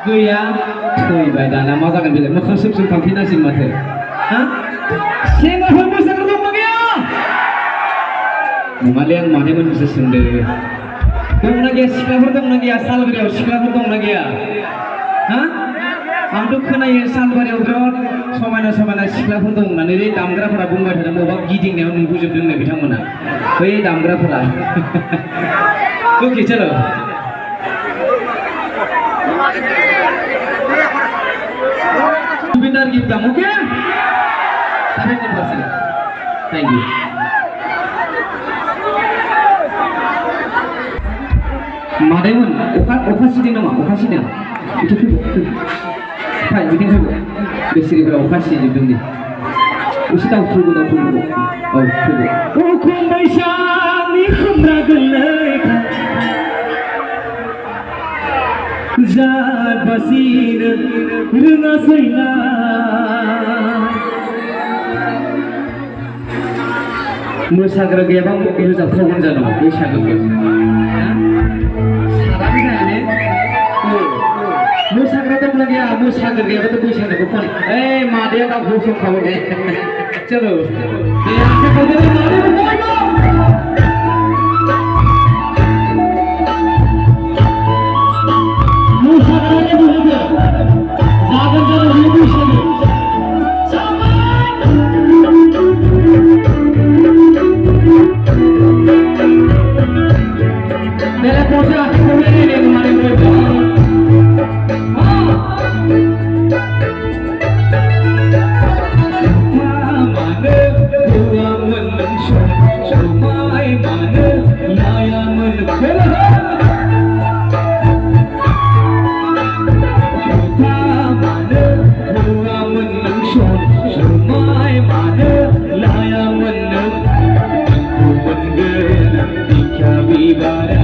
गैया फैबाय दाना मा जागोन बेलाय मोखां सोम सोम थांफिननांसिगोन माथो हा सेंग्राफोर मोसाग्रा दंना गैया नङालै आं मादैमोनखौसो सोंदों दंना गैया सिख्लाफोर दंना गैया सालबारियाव सिख्लाफोर दंना गैया हा आंथ' खोनायो सालबारियाव बिराद समायना समायना सिख्लाफोर दं होननानै बे दामग्राफोरा बुंबाय थादों बबेबा गिदिंनायाव नुबोजोबदोंनो बिथांमोना बै दामग्राफोरा ओके चलो Sebentar kita mungkin 70%. Thank you. Mademun, oka siding nama, oka siding. Itu tu. Hai, bikin tu. Besiri berapa oka siding tu ni? Usi tahu tu. Oh, tu. Oh, kumbai shani kumragalai. Zat basir runa sayla mosagra gaya bang roja program jano बैसागु साराबो जाने मोसाग्रा दं ना गैया मोसाग्रा गैयाबाथ' बैसागुखौ फालि मादैया गावखौ संखाबाय दे चलो दे आखाइ खौदो मादैबो बयबो मोसाग्रानि बुहुमजों जागोन जानो बे बैसागु मेरा पोसा कोने ने हमारे को हां माने हुआ मन समाय माने लाया मन खेला माने हुआ मन समाय माने लाया मन दिखा बीबारा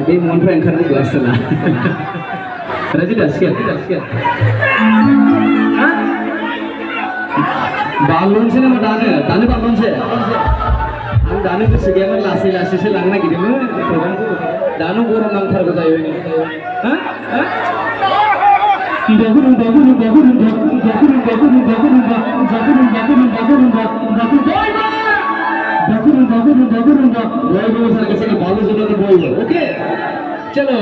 बे मनफ्राय ओंखारनो गैयासोला राजि दासिगोन बारल'नोसै नामा दानो बारल'नोसै आं दानो गोसो गैयामोन लासै लासैसो लांनो नागिरदोंमोन प्रग्रामखौ दानो गरम नांथारगौ जायो ओके चलो